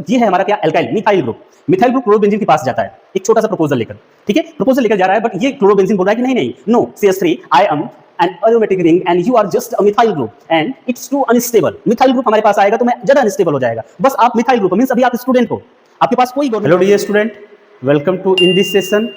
ये है हमारा क्या, alkyl methyl group. Methyl group chlorobenzene के पास जाता है एक छोटा सा प्रपोजल लेकर, ठीक है, प्रपोजल लेकर जा रहा है, बट ये क्लोरोबेंजीन बोल रहा है कि नहीं नहीं, no CH3 I am an aromatic ring and you are just a methyl group and it's too unstable। Methyl group हमारे पास आएगा तो मैं ज्यादा अनस्टेबल हो जाएगा। बस आप मिथाइल ग्रुप मींस अभी आप स्टूडेंट हो, आपके पास कोई। Hello dear student, welcome to in this session.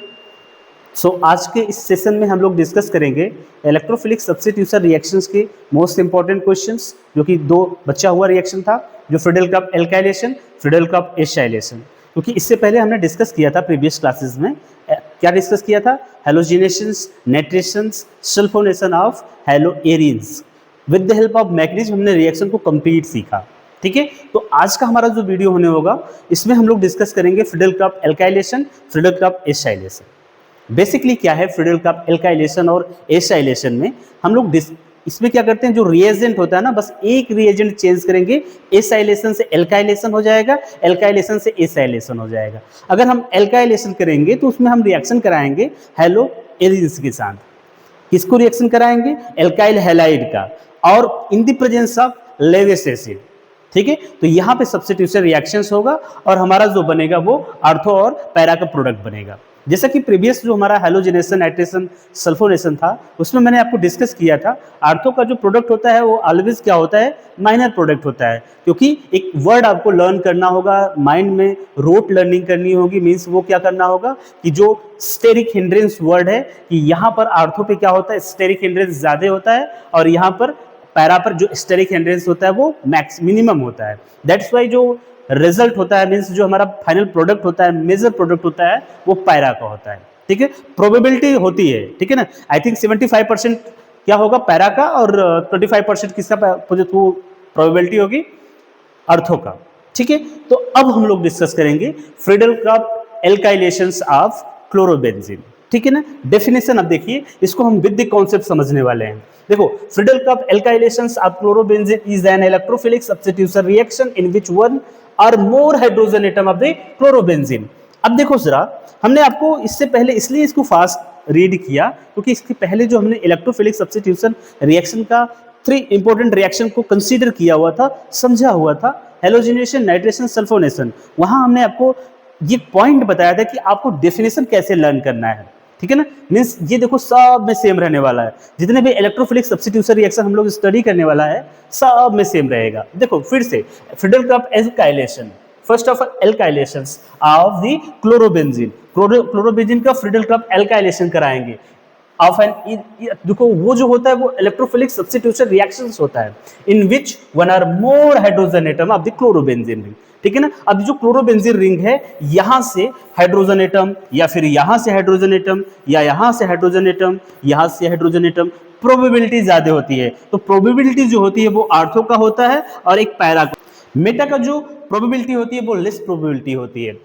आज के इस सेशन में हम लोग डिस्कस करेंगे इलेक्ट्रोफिलिक सब्स्टिट्यूशन रिएक्शंस के मोस्ट इंपॉर्टेंट क्वेश्चंस, जो कि दो बचा हुआ रिएक्शन था, जो फ्रीडल कप एल्काइलेशन, फ्रीडल कप एसाइलेशन। क्योंकि इससे पहले हमने डिस्कस किया था प्रीवियस क्लासेस में, क्या डिस्कस किया था, halogenations, nitrations, sulphonation of haloarenes. With the help of mechanism हमने रिएक्शन को कंप्लीट सीखा, ठीक है। तो आज का हमारा जो वीडियो होने होगा, इसमें हम लोग डिस्कस करेंगे फ्रीडल कप alkylation, Friedel cup acylation. Basically क्या है फ्रीडल कप एल्काइलेशन और एसाइलेशन में हम लोग इसमें क्या करते हैं, जो रिएजेंट होता है ना, बस एक रिएजेंट चेंज करेंगे, एसाइलेशन से एल्काइलेशन हो जाएगा, एल्काइलेशन से एसाइलेशन हो जाएगा। अगर हम एल्काइलेशन करेंगे तो उसमें हम रिएक्शन कराएंगे हेलोएरिन्स के साथ। किसको रिएक्शन कराएंगे, एल्काइल हैलाइड का, और इन the presence of Lewis acid, ठीक है। तो यहाँ पे सब्स्टिट्यूशन रिएक्शंस होगा और हमारा जो बनेगा वो आर्थो और पैरा का प्रोडक्ट बनेगा। जैसा कि प्रीवियस जो हमारा हेलोजिनेशन, नाइट्रेशन, सल्फोनेशन था, उसमें मैंने आपको डिस्कस किया था, आर्थो का जो प्रोडक्ट होता है वो ऑलवेज क्या होता है, माइनर प्रोडक्ट होता है। क्योंकि एक वर्ड आपको लर्न करना होगा, माइंड में रोट लर्निंग करनी होगी, मीन्स वो क्या करना होगा कि जो स्टेरिक हिंड्रेंस वर्ड है, कि यहाँ पर आर्थो पे क्या होता है, स्टेरिक हिंड्रेंस ज्यादा होता है, और यहाँ पर पैरा पर जो स्टेरिक हिंड्रेंस होता है वो मैक्स मिनिमम होता है। दैट्स वाई जो रिजल्ट होता है, मींस जो हमारा फाइनल प्रोडक्ट होता है, मेजर प्रोडक्ट होता है, वो पैरा का होता है, ठीक है। प्रोबेबिलिटी होती है, ठीक है ना, आई थिंक 75% क्या होगा पैरा का, और 25% किसका प्रोबेबिलिटी होगी, अर्थो का, ठीक है। तो अब हम लोग डिस्कस करेंगे फ्रीडल कप एल्काइलेशंस ऑफ क्लोरोबेंजीन, ठीक है ना। डेफिनेशन अब देखिए, इसको हम विद द कॉन्सेप्ट समझने वाले हैं। देखो, फ्रीडल कप alkylations of chlorobenzene is an electrophilic substitution reaction in which one or more hydrogen atom of the chlorobenzene. अब देखो जरा, हमने आपको इससे पहले इसलिए इसको फास्ट रीड किया क्योंकि इसके पहले जो हमने इलेक्ट्रोफिलिक सब्स्टिट्यूशन रिएक्शन का 3 इंपॉर्टेंट रिएक्शन को कंसीडर किया हुआ था, समझा हुआ था, हेलोजिनेशन, नाइट्रेशन, सल्फोनेशन। वहां हमने आपको ये पॉइंट बताया था कि आपको डेफिनेशन कैसे लर्न करना है, ठीक है ना। मींस ये देखो सब में सेम रहने वाला है, जितने भी इलेक्ट्रोफिलिक सब्स्टिट्यूशन रिएक्शन हम लोग स्टडी करने वाला है सब में सेम रहेगा। देखो फिर से, फ्रीडल कप alkylation, first of all alkylations of the chlorobenzene, chlorobenzene का फ्रीडल कप एल्काइलेशन कराएंगे ऑफ एन, देखो वो जो होता है वो इलेक्ट्रोफिलिक सब्स्टिट्यूशन रिएक्शंस होता है in which one or more hydrogen atom of the chlorobenzene ring, ठीक है ना। अब जो क्लोरोबेंजीन रिंग है, यहां से हाइड्रोजन एटम, या फिर यहां से हाइड्रोजन एटम, या यहां से हाइड्रोजन एटम, यहां से हाइड्रोजन एटम, प्रोबेबिलिटी ज्यादा होती है। तो प्रोबेबिलिटी जो होती है वो आर्थो का होता है और एक पैरा का। मेटा का जो प्रोबेबिलिटी होती है वो लेस प्रोबेबिलिटी होती है।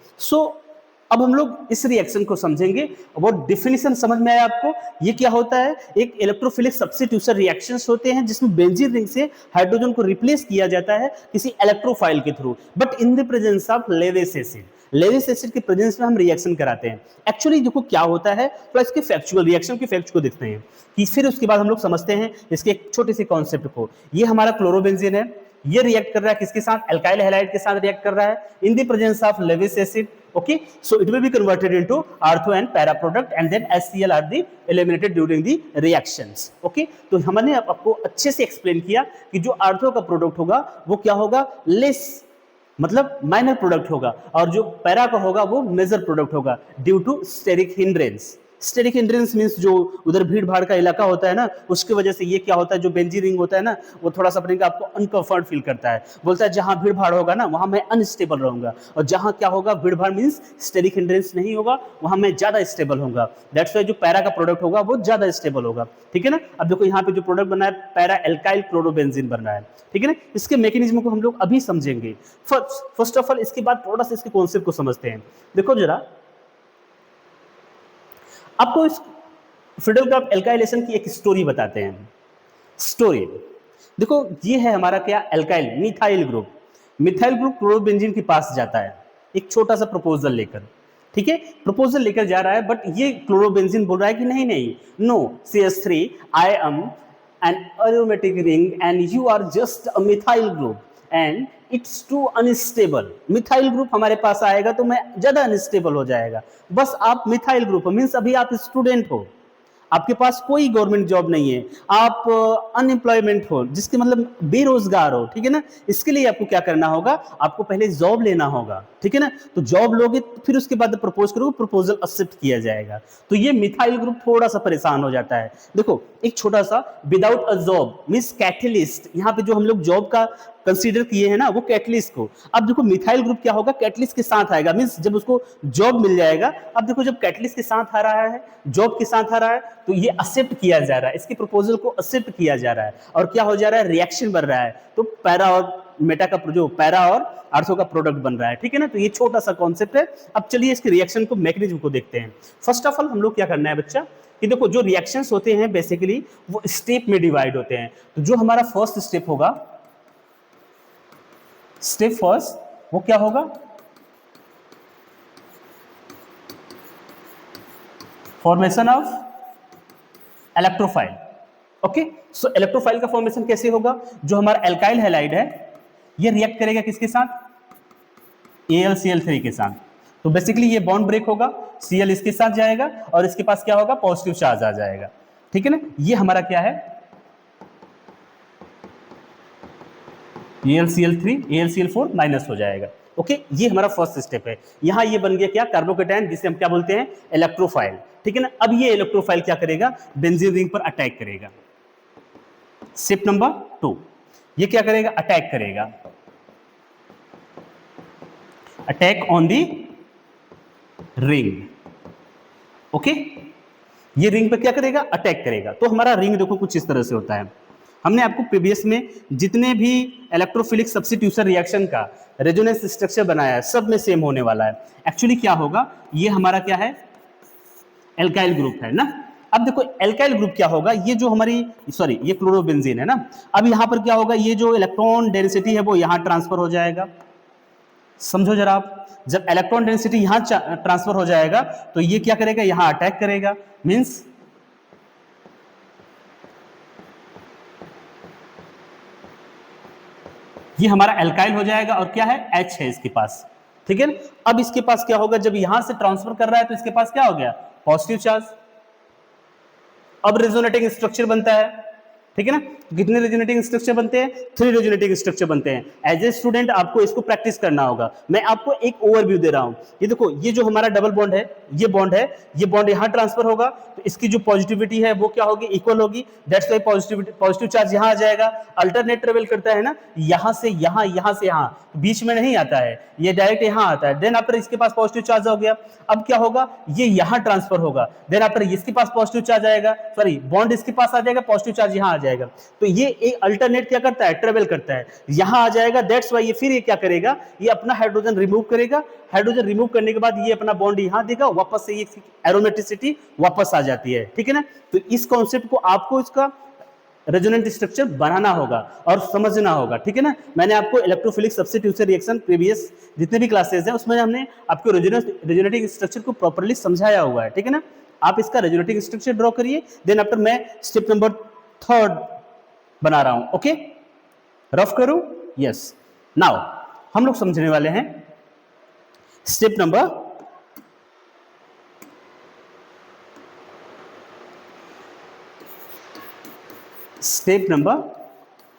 अब हम लोग इस रिएक्शन को समझेंगे। वो डिफिनेशन समझ में आया आपको, ये क्या होता है, एक इलेक्ट्रोफिलिक सब्स्टिट्यूशन रिएक्शंस होते हैं जिसमें बेंजीन रिंग से हाइड्रोजन को रिप्लेस किया जाता है किसी इलेक्ट्रोफाइल के through, but in the presence of Lewis acid. Lewis acid के प्रेजेंस में हम रिएक्शन कराते हैं। एक्चुअली देखो क्या होता है, तो इसके फैक्चुअल रिएक्शन के फैक्ट को देखते हैं, कि फिर उसके बाद हम लोग समझते हैं इसके एक छोटे से कॉन्सेप्ट को। ये हमारा क्लोरोबेंजीन है, ये रिएक्ट कर रहा है किसके साथ, एल्काइल हैलाइड के साथ रिएक्ट कर रहा है इन the presence of Lewis acid. Okay, so it will be converted into ortho and para product and then HCl are the eliminated during the reactions. Okay, तो हमने आपको अच्छे से एक्सप्लेन किया कि जो आर्थो का प्रोडक्ट होगा वो क्या होगा, लेस, मतलब माइनर प्रोडक्ट होगा, और जो पैरा का होगा वो मेजर प्रोडक्ट होगा due to steric hindrance. Steric hindrance means जो उधर भीड़ भाड़ का इलाका होता है ना, उसकी वजह से ये क्या होता है, जो बेंजीन रिंग होता है ना, वो थोड़ा सा अपने आपको अनकंफर्ट फील करता है, बोलता है जहां भीड़ भाड़ होगा ना वहां मैं अनस्टेबल रहूंगा, और जहां क्या होगा, भीड़ भाड़ मींस स्टेरिक हिंड्रेंस नहीं होगा, वहां मैं ज्यादा स्टेबल होगा। दैट्स वाई जो पैरा का प्रोडक्ट होगा वो ज्यादा स्टेबल होगा, ठीक है ना। अब देखो यहाँ पे जो प्रोडक्ट बना है पैरा एल्काइल क्लोरोबेंजीन बन रहा है, ठीक है ना। इसके मैकेनिज्म को हम लोग अभी समझेंगे। फर्स्ट ऑफ ऑल इसके बाद थोड़ा सा इसके कॉन्सेप्ट को समझते हैं। देखो जरा, आपको इस फ्रीडल कप एल्काइलेशन की एक स्टोरी बताते हैं। स्टोरी देखो, ये है हमारा क्या, alkyl methyl group. Methyl group chlorobenzene के पास जाता है एक छोटा सा प्रपोजल लेकर, ठीक है, प्रपोजल लेकर जा रहा है, बट ये क्लोरोबेंजीन बोल रहा है कि नहीं नहीं, no CH3 I am an aromatic ring and you are just a methyl group and it's too unstable, methyl group हमारे पास आएगा तो मैं ज्यादा अनस्टेबल हो जाएगा। बस आप मिथाइल ग्रुप मीन्स अभी आप स्टूडेंट हो, आपके पास कोई गवर्नमेंट जॉब नहीं है, आप अनएम्प्लॉयमेंट हो, जिसके मतलब बेरोजगार हो, ठीक है ना। इसके लिए आपको क्या करना होगा, आपको पहले जॉब लेना होगा, ठीक है ना। तो जॉब लोगे फिर उसके बाद प्रपोज करोगे, प्रपोजल एक्सेप्ट किया जाएगा। तो ये मिथाइल ग्रुप थोड़ा सा परेशान हो जाता है। देखो एक छोटा सा without a job means catalyst, यहाँ पे जो हम लोग जॉब का कंसीडर किए हैं ना वो कैटलिस्ट को। अब देखो मिथाइल ग्रुप क्या होगा, कैटलिस्ट के साथ आएगा मींस जब उसको जॉब मिल जाएगा। अब देखो जब कैटलिस्ट के साथ आ रहा है, जॉब के साथ आ रहा है, तो ये एक्सेप्ट किया जा रहा है, इसके प्रपोजल को एक्सेप्ट किया जा रहा है। और क्या हो जा रहा है, रिएक्शन बन रहा है। तो पैरा और मेटा का जो पैरा और आर्थो का प्रोडक्ट बन रहा है, ठीक है ना। तो ये छोटा सा कॉन्सेप्ट है। अब चलिए इसके रिएक्शन को मैकेनिज्म को देखते हैं। फर्स्ट ऑफ ऑल हम लोग क्या करना है बच्चा, कि देखो जो रिएक्शंस होते हैं बेसिकली वो स्टेप में डिवाइड होते हैं। तो जो हमारा फर्स्ट स्टेप होगा, स्टेप फर्स्ट वो क्या होगा, formation of electrophile. Okay, so electrophile का फॉर्मेशन कैसे होगा, जो हमारा एल्काइल हैलाइड है ये रिएक्ट करेगा किसके साथ, AlCl3 के साथ। तो बेसिकली ये बॉन्ड ब्रेक होगा, Cl इसके साथ जाएगा और इसके पास क्या होगा, पॉजिटिव चार्ज आ जाएगा, ठीक है ना। ये हमारा क्या है, AlCl3 AlCl4 माइनस हो जाएगा। ओके, ये हमारा फर्स्ट स्टेप है। यहां ये बन गया क्या, कार्बोकेटायन, जिसे हम क्या बोलते हैं, इलेक्ट्रोफाइल, ठीक है ना। अब ये इलेक्ट्रोफाइल क्या करेगा, बेंजीन रिंग पर अटैक करेगा। स्टेप नंबर 2, ये क्या करेगा, अटैक करेगा, attack on the ring. Okay, ये रिंग पे क्या करेगा, अटैक करेगा। तो हमारा रिंग देखो कुछ इस तरह से होता है। हमने आपको प्रीवियस में जितने भी इलेक्ट्रोफिलिक सब्स्टिट्यूशन रिएक्शन का रेजोनेंस स्ट्रक्चर बनाया है सब में सेम होने वाला है। एक्चुअली क्या होगा, ये हमारा क्या है, एल्काइल ग्रुप है ना। अब देखो एल्काइल ग्रुप क्या होगा, ये जो हमारी सॉरी ये क्लोरोबेंजीन है ना। अब यहां पर क्या होगा, ये जो इलेक्ट्रॉन डेंसिटी है वो यहां ट्रांसफर हो जाएगा। समझो जरा आप, जब इलेक्ट्रॉन डेंसिटी यहां ट्रांसफर हो जाएगा तो ये क्या करेगा, यहां अटैक करेगा। मींस ये हमारा एल्काइल हो जाएगा और क्या है, H है इसके पास, ठीक है ना। अब इसके पास क्या होगा, जब यहां से ट्रांसफर कर रहा है तो इसके पास क्या हो गया, पॉजिटिव चार्ज। अब रेजोनेटिंग स्ट्रक्चर बनता है, ठीक है ना। कितने रेजोनेटिंग स्ट्रक्चर बनते हैं, 3 रेजोनेटिंग स्ट्रक्चर बनते हैं। एज ए स्टूडेंट आपको इसको प्रैक्टिस करना होगा। मैं आपको एक ओवरव्यू दे रहा हूं। ये देखो, ये जो हमारा डबल बॉन्ड है, ये बॉन्ड है, ये बॉन्ड यहां ट्रांसफर होगा तो इसकी जो पॉजिटिविटी है वो क्या होगी, इक्वल होगी। दैट्स वाई पॉजिटिव चार्ज यहां आ जाएगा। अल्टरनेट ट्रेवल करता है ना, यहां से यहां, यहां से यहां, बीच में नहीं आता है, ये डायरेक्ट यहां आता है। देन आफ्टर इसके पास पॉजिटिव चार्ज हो गया, अब क्या होगा, ये यहां ट्रांसफर होगा। देन आफ्टर इसके पास पॉजिटिव चार्ज आएगा, सॉरी बॉन्ड इसके पास आ जाएगा, पॉजिटिव चार्ज यहां आ जाएगा। तो ये एक अल्टरनेट क्या करता है, ट्रेवल करता है, यहां आ जाएगा। दैट्स वाई ये फिर ये क्या करेगा, ये अपना हाइड्रोजन रिमूव करेगा। हाइड्रोजन रिमूव करने के बाद ये अपना बॉन्ड यहां देगा, वापस से ये एरोमेटिसिटी वापस आ जाती है, ठीक है ना। तो इस कॉन्सेप्ट को आपको इसका रेजोनेंट स्ट्रक्चर बनाना होगा और समझना होगा, ठीक है ना। मैंने आपको इलेक्ट्रोफिलिक सब्स्टिट्यूशन रिएक्शन प्रीवियस जितने भी क्लासेस हैं उसमें हमने आपको रेजोनेटिंग स्ट्रक्चर को प्रॉपर्ली समझाया हुआ है, ठीक है ना। आप इसका रेजोनेटिंग स्ट्रक्चर ड्रॉ करिए। देन आफ्टर मैं स्टेप नंबर 3 बना रहा हूं। ओके, रफ करूं, यस। नाउ हम लोग समझने वाले हैं स्टेप नंबर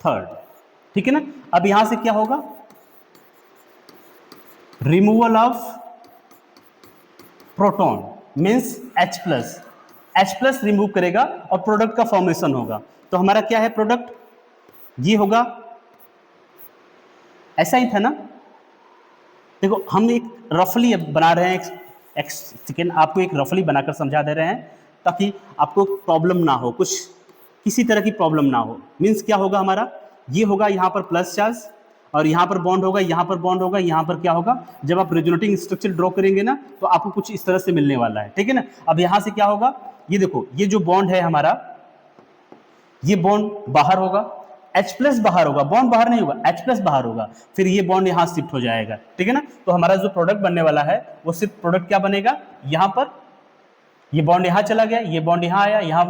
3, ठीक है ना। अब यहां से क्या होगा, removal of proton means H+ remove करेगा और प्रोडक्ट का फॉर्मेशन होगा। तो हमारा क्या है प्रोडक्ट, ये होगा, ऐसा ही था ना। देखो हम एक रफली बना रहे हैं, एक सेकेंड आपको एक रफली बनाकर समझा दे रहे हैं ताकि आपको प्रॉब्लम ना हो, कुछ किसी तरह की प्रॉब्लम ना हो। मींस क्या होगा हमारा, ये होगा यहाँ पर प्लस चार्ज और यहाँ पर बॉन्ड होगा, यहाँ पर बॉन्ड होगा, यहाँ पर क्या होगा, जब आप रेजोनेटिंग स्ट्रक्चर ड्रॉ करेंगे ना तो आपको कुछ इस तरह से मिलने वाला है, ठीक है ना। अब यहाँ से क्या होगा, ये देखो, ये जो बॉन्ड है हमारा, ये बॉन्ड बाहर होगा, H+ बाहर होगा, बॉन्ड बाहर नहीं होगा, H+ बाहर होगा, फिर ये बॉन्ड यहाँ शिफ्ट हो जाएगा, ठीक है ना। तो हमारा जो प्रोडक्ट बनने वाला है वो सिर्फ प्रोडक्ट क्या बनेगा, यहाँ पर ये बॉन्ड यहाँ चला गया, ये बॉन्ड यहाँ आया, यहाँ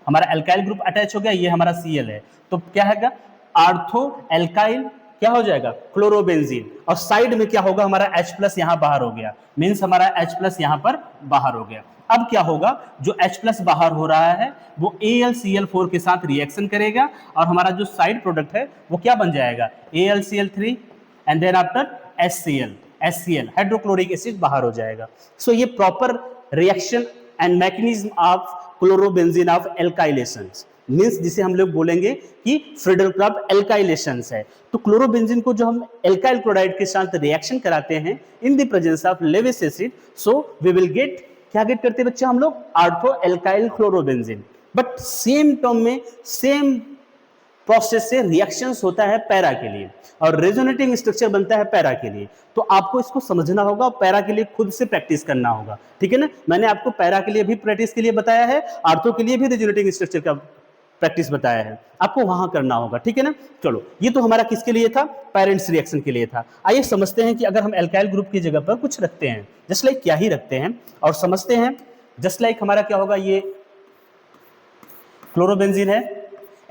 हमारा एल्काइल ग्रुप अटैच हो गया, ये हमारा Cl है। तो क्या है, आर्थो एल्काइल क्या हो जाएगा, क्लोरोबेंजीन, और साइड में क्या होगा, हमारा H+ यहां बाहर हो गया, मींस हमारा H+ यहां पर बाहर हो गया। अब क्या होगा, जो H+ बाहर हो रहा है वो AlCl4 के साथ रिएक्शन करेगा और हमारा जो साइड प्रोडक्ट है वो क्या बन जाएगा, AlCl3 and then after HCl hydrochloric acid बाहर हो जाएगा। सो ये proper reaction and mechanism of chlorobenzene of alkylations, means जिसे हम लोग बोलेंगे कि फ्रीडल-क्राफ्ट एल्काइलेशंस है। तो क्लोरोबेंजीन को जो हम एल्काइल क्लोराइड के साथ रिएक्शन कराते हैं in the presence of Lewis acid, so we will get, क्या गेट करते हैं बच्चे हम लोग, ortho alkyl chlorobenzene. But same term में सेम प्रोसेस से रिएक्शंस होता है पैरा के लिए और रेजोनेटिंग स्ट्रक्चर बनता है पैरा के लिए। तो आपको इसको समझना होगा, पैरा के लिए खुद से प्रैक्टिस करना होगा, ठीक है ना। मैंने आपको पैरा के लिए भी प्रैक्टिस के लिए बताया है, आर्थो के लिए भी रेजोनेटिंग स्ट्रक्चर का प्रैक्टिस बताया है, आपको वहां करना होगा, ठीक है ना। चलो, ये तो हमारा किसके लिए था, पेरेंट्स रिएक्शन के लिए था। आइए समझते हैं कि अगर हम एल्काइल ग्रुप की जगह पर कुछ रखते हैं, जस्ट लाइक क्या ही रखते हैं, और समझते हैं जस्ट लाइक हमारा क्या होगा, ये क्लोरोबेंजीन है।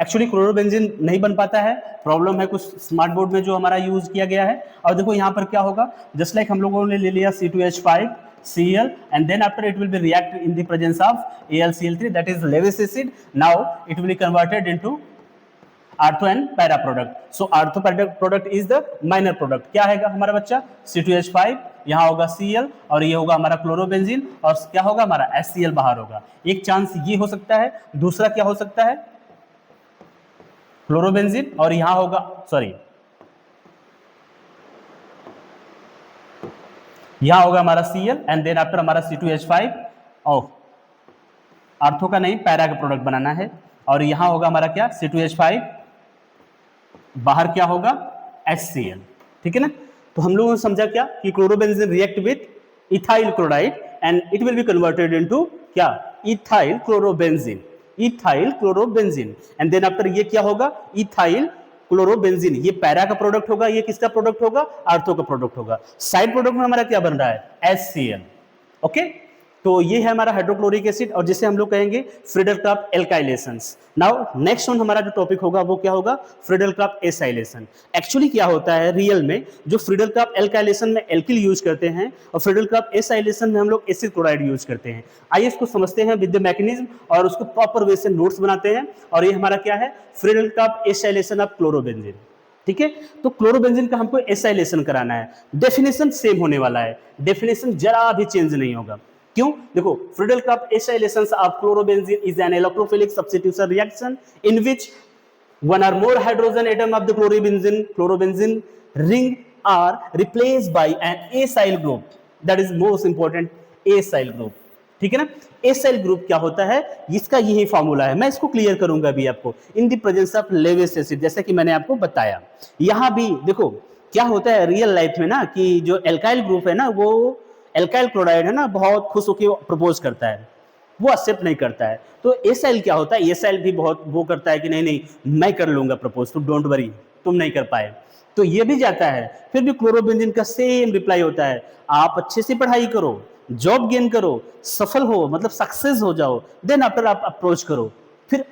एक्चुअली क्लोरोबेंजीन नहीं बन पाता है, प्रॉब्लम है कुछ स्मार्ट बोर्ड में जो हमारा यूज किया गया है। और देखो यहाँ पर क्या होगा, जस्ट लाइक हम लोगों ने ले लिया C2H5 Cl and then after it will be react in the presence of AlCl3, that is Lewis acid. Now it will be converted into ortho and para product. So ortho product is the minor product. क्या है हमारा बच्चा, C2H5, यहाँ होगा Cl और ये होगा हमारा क्लोरोबेंजीन और क्या होगा हमारा HCl बाहर होगा। एक चांस ये हो सकता है, दूसरा क्या हो सकता है, क्लोरोबेंजीन और यहां होगा, सॉरी, यहां होगा हमारा Cl एंड देन आफ्टर हमारा C2H5 और आर्थो का नहीं, पैरा का प्रोडक्ट बनाना है, और यहां होगा हमारा क्या, C2H5, बाहर क्या होगा, HCl, ठीक है ना। तो हम लोगों ने समझा क्या कि chlorobenzene react with ethyl chloride and it will be converted into क्या, ethyl chlorobenzene, ethyl chlorobenzene and then after ये क्या होगा, इथाइल क्लोरोबेंजीन, ये पैरा का प्रोडक्ट होगा, ये किसका प्रोडक्ट होगा, आर्थो का प्रोडक्ट होगा। साइड प्रोडक्ट में हमारा क्या बन रहा है, HCl, ओके। तो ये है हमारा हाइड्रोक्लोरिक एसिड और जिसे हम लोग कहेंगे फ्रीडल-क्राफ्ट एल्काइलेशंस। नाउ नेक्स्ट वन हमारा जो टॉपिक होगा वो क्या होगा, फ्रीडल-क्राफ्ट एसाइलेशन। एक्चुअली क्या होता है रियल में, जो फ्रीडल-क्राफ्ट एल्काइलेशन में एल्किल यूज करते हैं और फ्रीडल-क्राफ्ट एसाइलेशन में हम लोग एसिड क्लोराइड यूज करते हैं। आइए इसको समझते हैं विद द मैकेनिज्म और उसको प्रॉपर वे से नोट्स बनाते हैं। और ये हमारा क्या है, फ्रीडल-क्राफ्ट एसाइलेशन ऑफ क्लोरोबेंजीन, ठीक है। तो क्लोरोबेंजीन का हमको एसाइलेशन कराना है, डेफिनेशन सेम होने वाला है, डेफिनेशन जरा भी चेंज नहीं होगा। क्यों, देखो, Friedel-Crafts acylation of chlorobenzene is an electrophilic substitution reaction in which one or more hydrogen atom of the chlorobenzene ring are replaced by an acyl group, that is most important, acyl group, ठीक है ना। Acyl group क्या होता है, इसका यही formula है, मैं इसको क्लियर करूंगा अभी आपको, इन the presence of Lewis acid, जैसा कि मैंने आपको बताया। यहां भी देखो क्या होता है रियल लाइफ में ना, कि जो एल्काइल ग्रुप है ना, वो एल्काइल क्लोराइड है ना, बहुत खुश होकर प्रपोज करता है, वो एक्सेप्ट नहीं करता है। तो एसाइल क्या होता है, एसाइल भी बहुत वो करता है कि नहीं नहीं मैं कर लूंगा प्रपोज, तुम डोंट वरी, तुम नहीं कर पाए, तो ये भी जाता है। फिर भी क्लोरोबेंजीन का सेम रिप्लाई होता है, आप अच्छे से पढ़ाई करो, जॉब गेन करो, सफल हो, मतलब सक्सेस हो जाओ, देन आफ्टर आप अप्रोच करो। फिर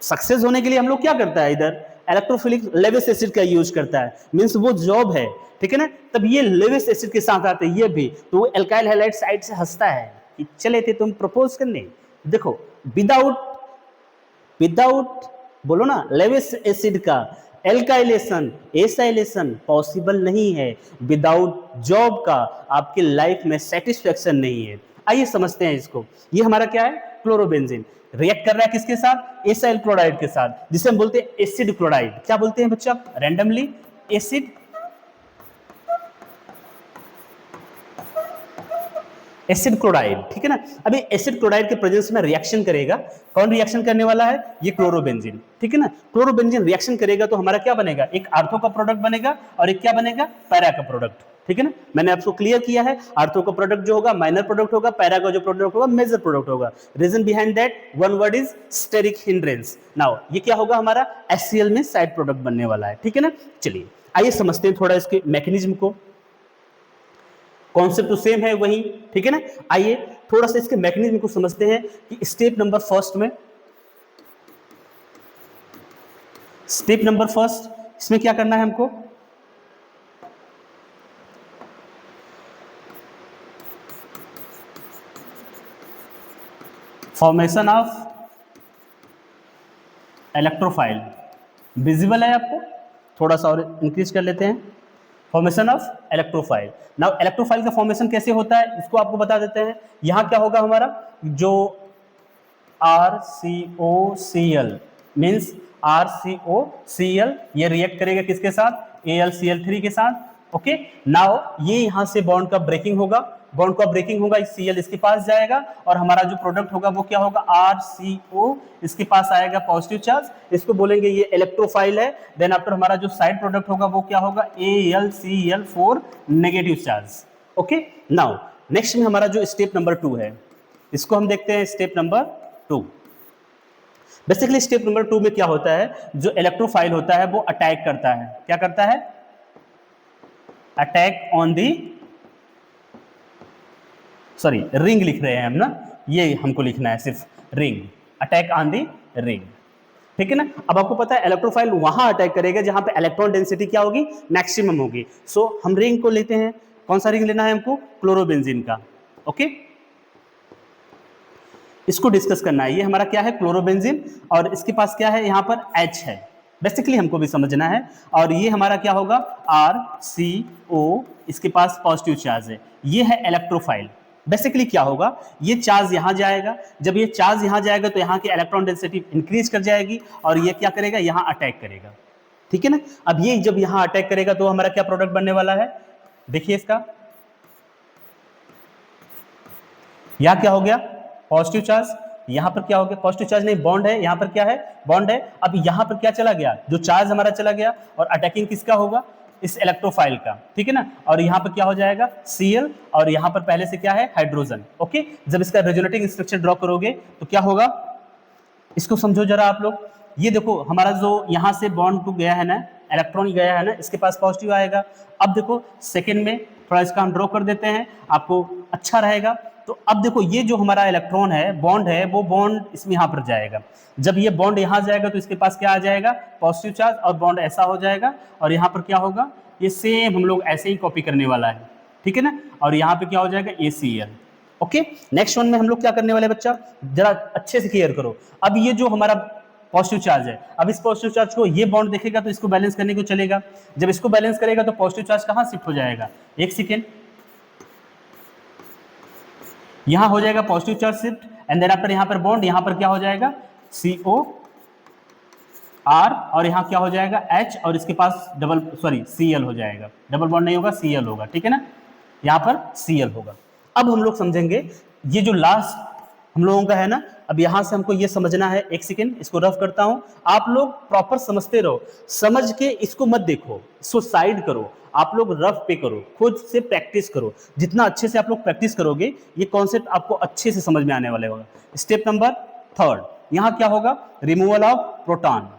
सक्सेस होने के लिए हम लोग क्या करता है, इधर इलेक्ट्रोफिलिक लेविस एसिड का यूज करता है, मींस वो जॉब है, ठीक है ना। तब ये लेविस एसिड के साथ आते हैं ये भी, तो वो एल्काइल हैलाइड साइड से हंसता है कि चले थे तुम प्रपोज करने। देखो, विदाउट बोलो ना, लेविस एसिड का एल्काइलेशन एसाइलेशन पॉसिबल नहीं है, विदाउट जॉब का आपके लाइफ में सेटिस्फेक्शन नहीं है। आइए समझते हैं इसको। ये हमारा क्या है, क्लोरोबेंजीन रिएक्ट कर रहा है किसके साथ, एसाइल क्लोराइड के साथ, जिसे हम बोलते हैं एसिड क्लोराइड। क्या बोलते हैं बच्चा, रैंडमली एसिड एसिड क्लोराइड, ठीक है ना। अभी एसिड क्लोराइड के प्रेजेंस में रिएक्शन करेगा, कौन रिएक्शन करने वाला है, ये क्लोरोबेंजीन, ठीक है ना। क्लोरोबेंजीन रिएक्शन करेगा तो हमारा क्या बनेगा, एक आर्थो का प्रोडक्ट बनेगा और एक क्या बनेगा, पैरा का प्रोडक्ट, ठीक है ना। मैंने आपको क्लियर किया है, आर्थो का प्रोडक्ट जो होगा माइनर प्रोडक्ट होगा, पैरा का जो प्रोडक्ट होगा मेजर प्रोडक्ट होगा। Reason behind that one word is steric hindrance. Now ये क्या होगा, हमारा HCl में साइड प्रोडक्ट बनने वाला है, ठीक है ना। चलिए आइए समझते हैं थोड़ा इसके मैकेनिज्म को, कॉन्सेप्ट तो सेम है वही, ठीक है ना। आइए थोड़ा सा इसके मैकेनिज्म को समझते हैं कि स्टेप नंबर फर्स्ट इसमें क्या करना है हमको, फॉर्मेशन ऑफ इलेक्ट्रोफाइल विजिबल है आपको, थोड़ा सा और इंक्रीज कर लेते हैं। Formation of electrophile. Now electrophile का फॉर्मेशन कैसे होता है इसको आपको बता देते हैं। यहाँ क्या होगा हमारा जो RCOCl मीन्स RCOCl ये रिएक्ट करेगा किसके साथ, AlCl3 के साथ। ओके, नाउ ये यहाँ से बॉन्ड का ब्रेकिंग होगा, बॉन्ड का ब्रेकिंग होगा, Cl इसके पास जाएगा और हमारा जो प्रोडक्ट होगा वो क्या होगा, RCO इसके पास आएगा पॉजिटिव चार्ज, इसको बोलेंगे ये इलेक्ट्रोफाइल है। देन आफ्टर हमारा जो साइड प्रोडक्ट होगा वो क्या होगा, AlCl4 negative charge. Okay, now next में हमारा जो स्टेप नंबर 2 है इसको हम देखते हैं, step number 2। Basically step number 2 में क्या होता है, जो इलेक्ट्रोफाइल होता है वो अटैक करता है, क्या करता है, attack on the, sorry ring लिख रहे हैं हम ना, ये हमको लिखना है सिर्फ ring, attack on the ring, ठीक है ना। अब आपको पता है इलेक्ट्रोफाइल वहां अटैक करेगा जहां पे इलेक्ट्रॉन डेंसिटी क्या होगी, मैक्सिमम होगी। सो हम रिंग को लेते हैं, कौन सा रिंग लेना है हमको, क्लोरोबेंजीन का। ओके, इसको डिस्कस करना है, ये हमारा क्या है, क्लोरोबेंजीन, और इसके पास क्या है, यहाँ पर H है, बेसिकली हमको भी समझना है। और ये हमारा क्या होगा, RCO, इसके पास पॉजिटिव चार्ज है, ये है इलेक्ट्रोफाइल। बेसिकली क्या होगा, ये चार्ज यहाँ जाएगा, जब ये चार्ज यहाँ जाएगा तो यहाँ की इलेक्ट्रॉन डेंसिटी इंक्रीज कर जाएगी और ये क्या करेगा, यहाँ अटैक करेगा, ठीक है ना। अब ये जब यहाँ अटैक करेगा तो हमारा क्या प्रोडक्ट बनने वाला है, देखिए इसका, यहाँ क्या हो गया, पॉजिटिव चार्ज, यहाँ पर क्या हो गया, पॉजिटिव चार्ज नहीं, बॉन्ड है, यहाँ पर क्या है, बॉन्ड है। अब यहाँ पर क्या चला गया, जो चार्ज हमारा चला गया, और अटैकिंग किसका होगा, इस इलेक्ट्रोफाइल का, ठीक है ना। और यहाँ पर क्या हो जाएगा, Cl, और यहाँ पर पहले से क्या है, हाइड्रोजन। ओके, जब इसका रेजोनेटिंग स्ट्रक्चर ड्रॉ करोगे तो क्या होगा, इसको समझो जरा आप लोग। ये देखो हमारा जो यहाँ से बॉन्ड टू गया है ना, इलेक्ट्रॉन गया है ना, इसके पास पॉजिटिव आएगा। अब देखो सेकेंड में थोड़ा इसका हम ड्रॉ कर देते हैं, आपको अच्छा रहेगा। तो अब देखो ये जो हमारा इलेक्ट्रॉन है, बॉन्ड है, वो बॉन्ड इसमें यहाँ पर जाएगा। जब ये बॉन्ड यहाँ जाएगा तो इसके पास क्या आ जाएगा, पॉजिटिव चार्ज, और बॉन्ड ऐसा हो जाएगा, और यहाँ पर क्या होगा, ये सेम हम लोग ऐसे ही कॉपी करने वाला है, ठीक है ना। और यहाँ पे क्या हो जाएगा, ACl। ओके, नेक्स्ट वन में हम लोग क्या करने वाले, बच्चा जरा अच्छे से क्लियर करो। अब ये जो हमारा पॉजिटिव चार्ज है, अब इस पॉजिटिव चार्ज को ये बॉन्ड देखेगा तो इसको बैलेंस करने को चलेगा। जब इसको बैलेंस करेगा तो पॉजिटिव चार्ज कहाँ शिफ्ट हो जाएगा, एक सेकेंड, यहां हो जाएगा positive charge shift, and then after यहां पर बॉन्ड, यहां पर क्या हो जाएगा, CO R, और यहां क्या हो जाएगा, H, और इसके पास Cl हो जाएगा, डबल बॉन्ड नहीं होगा, Cl होगा, ठीक है ना, यहां पर Cl होगा। अब हम लोग समझेंगे ये जो लास्ट हम लोगों का है ना, अब यहां से हमको ये समझना है, एक सेकेंड इसको रफ करता हूं, आप लोग प्रॉपर समझते रहो, समझ के इसको मत देखो, इसको साइड करो, आप लोग रफ पे करो, खुद से प्रैक्टिस करो। जितना अच्छे से आप लोग प्रैक्टिस करोगे ये कॉन्सेप्ट आपको अच्छे से समझ में आने वाले होगा। स्टेप नंबर 3, यहां क्या होगा, removal of proton,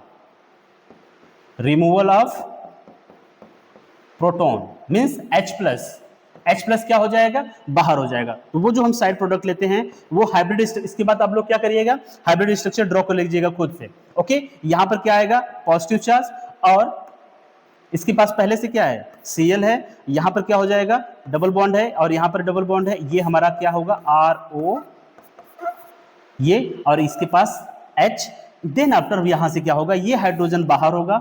removal of proton means H+ क्या हो जाएगा, बाहर हो जाएगा। तो वो जो हम साइड प्रोडक्ट लेते हैं वो हाइब्रिड, इसके बाद आप लोग क्या करिएगा, हाइब्रिड स्ट्रक्चर ड्रॉ कर लीजिएगा खुद से। ओके, यहां पर क्या आएगा, पॉजिटिव चार्ज, और इसके पास पहले से क्या है, Cl है, यहां पर क्या हो जाएगा, डबल बॉन्ड है, और यहां पर डबल बॉन्ड है, ये हमारा क्या होगा, RO, ये, और इसके पास H। देन आफ्टर यहां से क्या होगा, ये हाइड्रोजन बाहर होगा,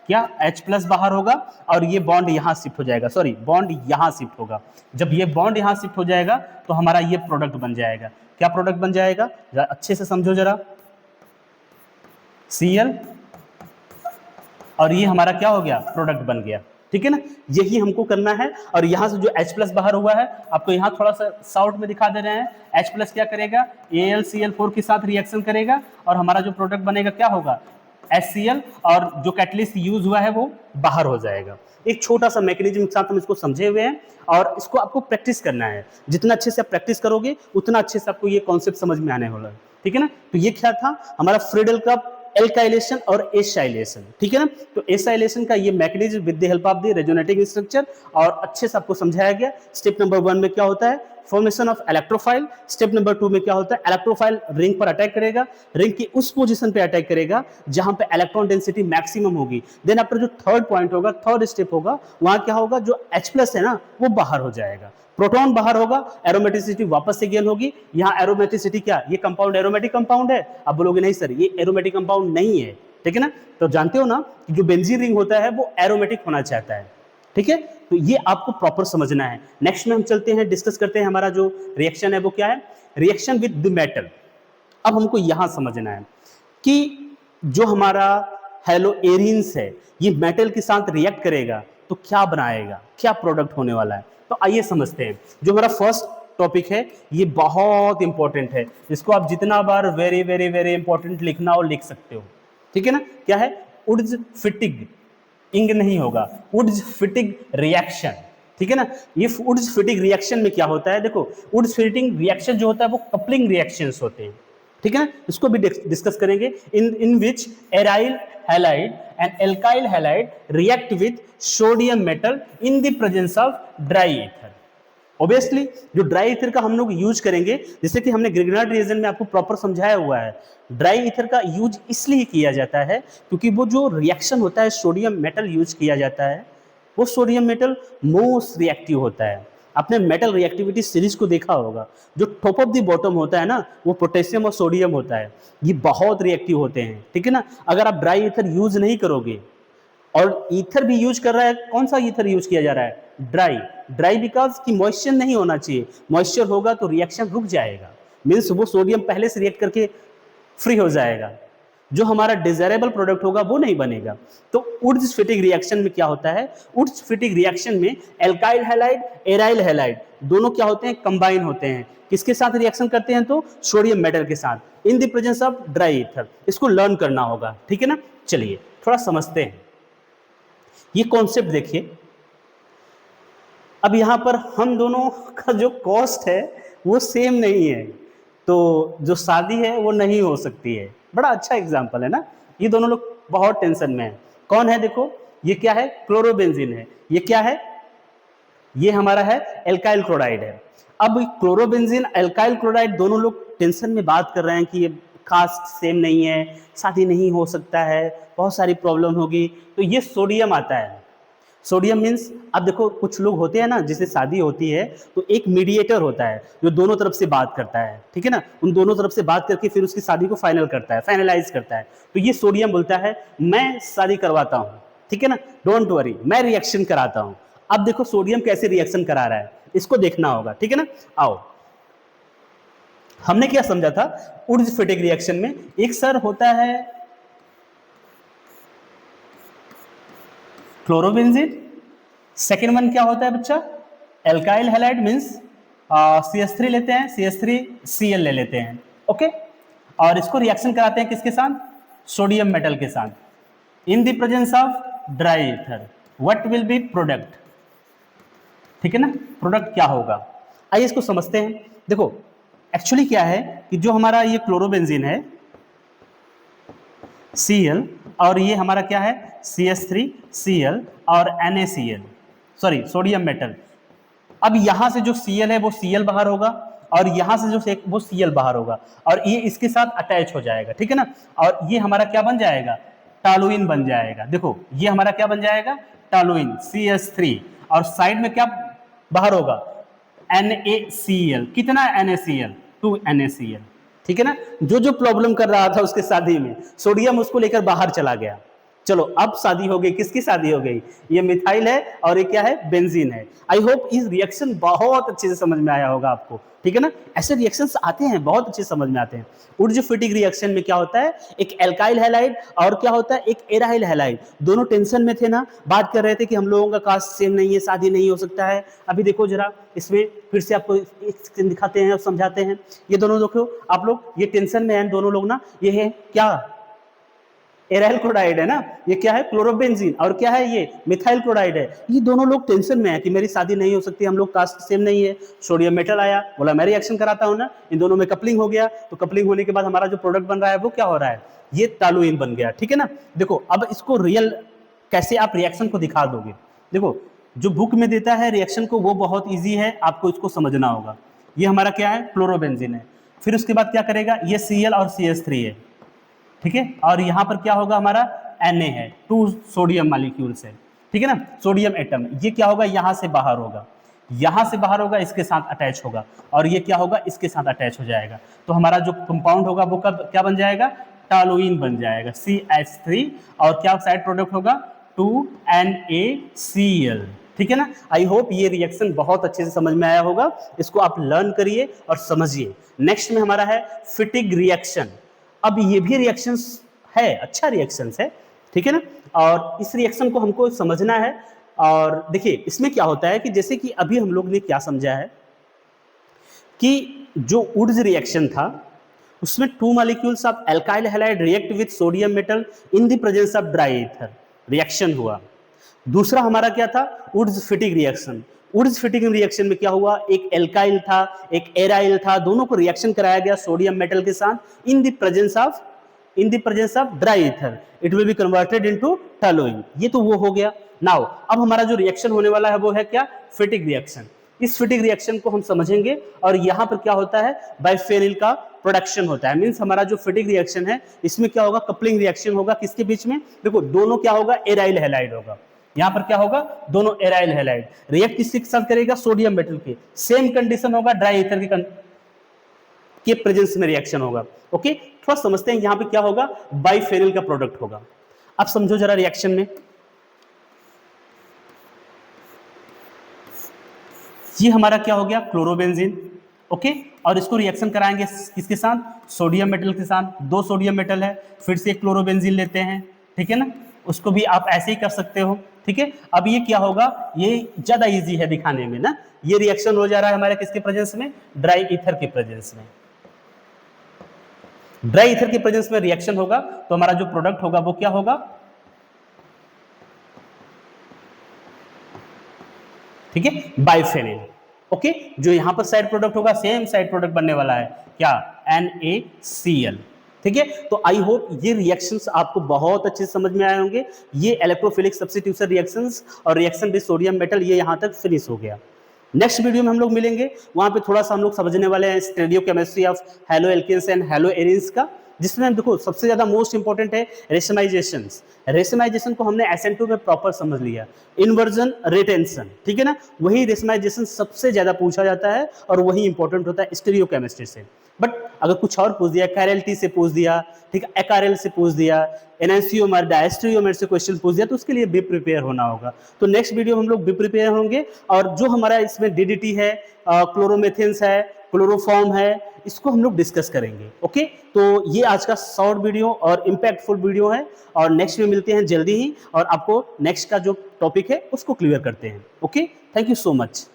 क्या, H+ बाहर होगा, और ये बॉन्ड यहां शिफ्ट हो जाएगा, सॉरी बॉन्ड यहां शिफ्ट होगा। जब ये बॉन्ड यहां शिफ्ट हो जाएगा तो हमारा ये प्रोडक्ट बन जाएगा, क्या प्रोडक्ट बन जाएगा, अच्छे से समझो जरा, Cl, और ये हमारा क्या हो गया, प्रोडक्ट बन गया, ठीक है ना। यही हमको करना है। और यहाँ से जो H+ बाहर हुआ है, आपको यहाँ थोड़ा सा शॉर्ट में दिखा दे रहे हैं, H+ क्या करेगा, AlCl4 के साथ रिएक्शन करेगा, और हमारा जो प्रोडक्ट बनेगा क्या होगा, HCl, और जो कैटलिस्ट यूज हुआ है वो बाहर हो जाएगा। एक छोटा सा मैकेनिज्म के साथ हम इसको समझे हुए हैं, और इसको आपको प्रैक्टिस करना है। जितना अच्छे से आप प्रैक्टिस करोगे उतना अच्छे से आपको ये कॉन्सेप्ट समझ में आने वाला है, ठीक है ना। तो ये क्या था हमारा फ्रीडल का एल्काइलेशन और एसाइलेशन, ठीक है ना। तो एसाइलेशन का ये mechanism with the help of the resonating structure, और अच्छे से आपको समझाया गया। स्टेप नंबर 1 में क्या होता है, formation of electrophile. Step number 2 में क्या होता है, इलेक्ट्रोफाइल रिंग पर अटैक करेगा, रिंग की उस पोजीशन पे अटैक करेगा जहां पे इलेक्ट्रॉन डेंसिटी मैक्सिमम होगी। देन आफ्टर जो थर्ड पॉइंट होगा, थर्ड स्टेप होगा, वहां क्या होगा, जो H+ है ना वो बाहर हो जाएगा। प्रोटॉन बाहर होगा, एरोमेटिसिटी वापस से गेन होगी। यहाँ एरोमेटिसिटी क्या, ये कंपाउंड एरोमेटिक कंपाउंड है। आप बोलोगे नहीं सर ये एरोमेटिक कंपाउंड नहीं है, ठीक है ना। तो जानते हो ना कि जो बेंजीन रिंग होता है वो एरोमेटिक होना चाहता है, ठीक है। तो ये आपको प्रॉपर समझना है। नेक्स्ट में हम चलते हैं, डिस्कस करते हैं हमारा जो रिएक्शन है वो क्या है, रिएक्शन विद द मेटल। अब हमको यहां समझना है कि जो हमारा हेलोएरिन्स है ये मेटल के साथ रिएक्ट करेगा तो क्या बनाएगा, क्या प्रोडक्ट होने वाला है। तो आइए समझते हैं। जो हमारा फर्स्ट टॉपिक है ये बहुत इंपॉर्टेंट है, इसको आप जितना बार वेरी वेरी वेरी इंपॉर्टेंट लिखना हो लिख सकते हो, ठीक है ना। क्या है, वुड्स फिटिग, इंग नहीं होगा, वुड्स फिटिग रिएक्शन, ठीक है ना। ये वुड्स फिटिग रिएक्शन में क्या होता है, देखो वुड्स फिटिग रिएक्शन जो होता है वो कपलिंग रिएक्शंस होते हैं, ठीक है ना। इसको भी डिस्कस करेंगे। In which aryl halide and alkyl halide react with sodium metal in the presence of dry ether. Obviously जो ड्राई ईथर का हम लोग यूज करेंगे, जैसे कि हमने ग्रिग्नार्ड रिएजन में आपको प्रॉपर समझाया हुआ है, ड्राई ईथर का यूज इसलिए किया जाता है क्योंकि वो जो रिएक्शन होता है सोडियम मेटल यूज किया जाता है वो सोडियम मेटल मोस्ट रिएक्टिव होता है। आपने मेटल रिएक्टिविटी सीरीज को देखा होगा, जो टॉप ऑफ द बॉटम होता है ना वो पोटेशियम और सोडियम होता है, ये बहुत रिएक्टिव होते हैं, ठीक है ना। अगर आप ड्राई ईथर यूज नहीं करोगे, और ईथर भी यूज कर रहा है, कौन सा ईथर यूज किया जा रहा है, ड्राई। ड्राई बिकॉज कि मॉइस्चर नहीं होना चाहिए, मॉइस्चर होगा तो रिएक्शन रुक जाएगा, मीन्स वो सोडियम पहले से रिएक्ट करके फ्री हो जाएगा, जो हमारा डिजायरेबल प्रोडक्ट होगा वो नहीं बनेगा। तो वुड्स फिटिग रिएक्शन में क्या होता है, वुड्स फिटिग रिएक्शन में एल्काइल हैलाइड एराइल हैलाइड दोनों क्या होते हैं, कंबाइन होते हैं। किसके साथ रिएक्शन करते हैं, तो सोडियम मेटल के साथ इन the presence of dry ether. इसको लर्न करना होगा, ठीक है ना। चलिए थोड़ा समझते हैं ये कॉन्सेप्ट। देखिए अब यहां पर हम दोनों का जो कॉस्ट है वो सेम नहीं है, तो जो शादी है वो नहीं हो सकती है। बड़ा अच्छा एग्जाम्पल है ना, ये दोनों लोग बहुत टेंशन में है। कौन है, देखो ये क्या है, क्लोरोबेंजीन है, ये क्या है, ये हमारा है एल्काइल क्लोराइड है। अब क्लोरोबेंजीन एल्काइल क्लोराइड दोनों लोग टेंशन में बात कर रहे हैं कि ये कास्ट सेम नहीं है, शादी नहीं हो सकता है, बहुत सारी प्रॉब्लम होगी। तो ये सोडियम आता है, सोडियम मीन्स, अब देखो कुछ लोग होते हैं ना जिसे शादी होती है तो एक मीडिएटर होता है जो दोनों तरफ से बात करता है, ठीक है ना। उन दोनों तरफ से बात करके फिर उसकी शादी को फाइनल करता है, फाइनलाइज करता है। तो ये सोडियम बोलता है मैं शादी करवाता हूँ, ठीक है ना, डोंट वरी, मैं रिएक्शन कराता हूँ। अब देखो सोडियम कैसे रिएक्शन करा रहा है, इसको देखना होगा, ठीक है ना। आओ, हमने क्या समझा था वुड्स फिटिग रिएक्शन में, एक सर होता है क्लोरोबेंजीन, सेकेंड वन क्या होता है बच्चा, एल्काइल हैलाइड मीन्स CH3 लेते हैं, CH3Cl ले लेते हैं, ओके। और इसको रिएक्शन कराते हैं किसके साथ, सोडियम मेटल के साथ, इन the presence of dry ether. What will be product, ठीक है ना, प्रोडक्ट क्या होगा। आइए इसको समझते हैं। देखो एक्चुअली क्या है कि जो हमारा ये क्लोरोबेंजीन है Cl, और ये हमारा क्या है CH3Cl और NaCl, सॉरी सोडियम मेटल। अब यहां से जो Cl है वो Cl बाहर होगा, और यहां से जो वो Cl बाहर होगा, और ये इसके साथ अटैच हो जाएगा, ठीक है ना। और ये हमारा क्या बन जाएगा, टॉलुइन बन जाएगा। देखो ये हमारा क्या बन जाएगा, टॉलुइन CH3, और साइड में क्या बाहर होगा, NaCl। कितना NaCl, 2 NaCl, ठीक है ना। जो जो प्रॉब्लम कर रहा था उसके शादी में, सोडियम उसको लेकर बाहर चला गया। चलो अब शादी हो गई, किसकी शादी हो गई, ये मिथाइल है और ये क्या है, बेंजीन है। आई होप इस रिएक्शन बहुत अच्छे से समझ में आया होगा आपको, ठीक है ना। ऐसे रिएक्शंस आते हैं, बहुत अच्छे समझ में आते हैं। वुड्स फिटिग रिएक्शन में क्या होता है, एक एल्काइल हैलाइड और क्या होता है, एक एराइल हैलाइड। दोनों टेंशन में थे ना, बात कर रहे थे कि हम लोगों का कास्ट सेम नहीं है, शादी नहीं हो सकता है। अभी देखो जरा इसमें फिर से आपको एक दिखाते हैं और समझाते हैं। ये दोनों देखो आप लोग, ये टेंशन में है दोनों लोग ना, ये है क्या, एराइल क्लोराइड है ना, ये क्या है क्लोरोबेंजीन, और क्या है ये मिथाइल क्लोराइड है। ये दोनों लोग टेंशन में है कि मेरी शादी नहीं हो सकती, हम लोग कास्ट सेम नहीं है। सोडियम मेटल आया, बोला मैं रिएक्शन कराता हूं ना, इन दोनों में कपलिंग हो गया, तो कपलिंग होने के बाद हमारा जो प्रोडक्ट बन रहा है वो क्या हो रहा है, ये टॉलुइन बन गया, ठीक है ना। देखो अब इसको रियल कैसे आप रिएक्शन को दिखा दोगे, देखो जो बुक में देता है रिएक्शन को वो बहुत ईजी है, आपको इसको समझना होगा। ये हमारा क्या है, क्लोरोबेंजीन है, फिर उसके बाद क्या करेगा, ये Cl और CH3 है, ठीक है। और यहां पर क्या होगा, हमारा Na है, 2 सोडियम मॉलिक्यूल्स है, ठीक है ना, सोडियम एटम। ये क्या होगा, यहां से बाहर होगा, यहां से बाहर होगा, इसके साथ अटैच होगा, और ये क्या होगा, इसके साथ अटैच हो जाएगा। तो हमारा जो कंपाउंड होगा वो कब क्या बन जाएगा, टॉलुइन बन जाएगा, CH3, और क्या साइड प्रोडक्ट होगा, 2NaCl। ठीक है ना। आई होप ये रिएक्शन बहुत अच्छे से समझ में आया होगा, इसको आप लर्न करिए और समझिए। नेक्स्ट में हमारा है फिटिग रिएक्शन। अब ये भी रिएक्शन है, अच्छा रिएक्शन है, ठीक है ना। और इस रिएक्शन को हमको समझना है। और देखिए इसमें क्या होता है कि जैसे कि अभी हम लोग ने क्या समझा है कि जो वुड्स रिएक्शन था उसमें 2 molecules of alkyl halide react with sodium metal in the presence of dry ether, reaction हुआ। दूसरा हमारा क्या था, वुड्स फिटिग रिएक्शन। वुड्स फिटिग रिएक्शन में क्या हुआ, एक एल्काइल था एक एराइल था, दोनों को रिएक्शन कराया गया सोडियम मेटल के साथ इन the presence of dry ether, it will be converted into toluene. ये तो वो हो गया। नाउ अब हमारा जो रिएक्शन होने वाला है वो है क्या, फिटिग रिएक्शन। इस फिटिग रिएक्शन को हम समझेंगे और यहाँ पर क्या होता है, बाइफेनिल का प्रोडक्शन होता है। मींस हमारा जो फिटिग रिएक्शन है इसमें क्या होगा, कपलिंग रिएक्शन होगा किसके बीच में, देखो दोनों क्या होगा, एराइल हैलाइड होगा। यहाँ पर क्या होगा, दोनों एराइल हैलाइड रिएक्ट किसके साथ करेगा, सोडियम मेटल के। सेम कंडीशन होगा, ड्राई ईथर के प्रेजेंस में रिएक्शन होगा। ओके, थोड़ा समझते हैं यहाँ पे क्या होगा, बाइफेनिल का प्रोडक्ट होगा। अब समझो जरा रिएक्शन में, ये हमारा क्या हो गया, क्लोरोबेंजीन। ओके, और इसको रिएक्शन कराएंगे किसके साथ, सोडियम मेटल के साथ। 2 सोडियम मेटल है, फिर से एक क्लोरोबेंजीन लेते हैं, ठीक है ना। उसको भी आप ऐसे ही कर सकते हो, ठीक है। अब ये क्या होगा, ये ज्यादा इजी है दिखाने में ना। ये रिएक्शन हो जा रहा है हमारे किसके प्रेजेंस में, ड्राई ईथर के प्रेजेंस में। ड्राई ईथर के प्रेजेंस में रिएक्शन होगा तो हमारा जो प्रोडक्ट होगा वो क्या होगा, ठीक है, बाइफेनिल। ओके, जो यहां पर साइड प्रोडक्ट होगा सेम साइड प्रोडक्ट बनने वाला है क्या, NaCl। ठीक है, तो आई होप ये रिएक्शंस आपको बहुत अच्छे से समझ में आए होंगे। ये इलेक्ट्रोफिलिक सब्स्टिट्यूशन रिएक्शंस और रिएक्शन विद सोडियम मेटल ये यहां तक फिनिश हो गया। नेक्स्ट वीडियो में हम लोग मिलेंगे, वहां पे थोड़ा सा हम लोग समझने वाले हैं stereochemistry of halo alkanes and halo arenes का, जिसमें देखो सबसे ज्यादा मोस्ट इंपॉर्टेंट है रेशमाइजेशन। रेशमाइजेशन को हमने SN2 में प्रॉपर समझ लिया, इन्वर्जन रिटेंशन, ठीक है ना। वही रेशमाइजेशन सबसे ज्यादा पूछा जाता है और वही इंपॉर्टेंट होता है स्टीरियोकेमिस्ट्री से। बट अगर कुछ और पूछ दिया, कैरेल्टी से पूछ दिया, ठीक है, एकारेल से पूछ दिया, एनएंसियोमर डायस्ट्रियोमर से क्वेश्चन पूछ दिया, तो उसके लिए भी प्रिपेयर होना होगा। तो नेक्स्ट वीडियो में हम लोग भी प्रिपेयर होंगे। और जो हमारा इसमें DDT है, क्लोरोमेथेन्स है, क्लोरोफॉर्म है, इसको हम लोग डिस्कस करेंगे। ओके, तो ये आज का शॉर्ट वीडियो और इम्पैक्टफुल वीडियो है, और नेक्स्ट में मिलते हैं जल्दी ही, और आपको नेक्स्ट का जो टॉपिक है उसको क्लियर करते हैं। Okay, thank you so much.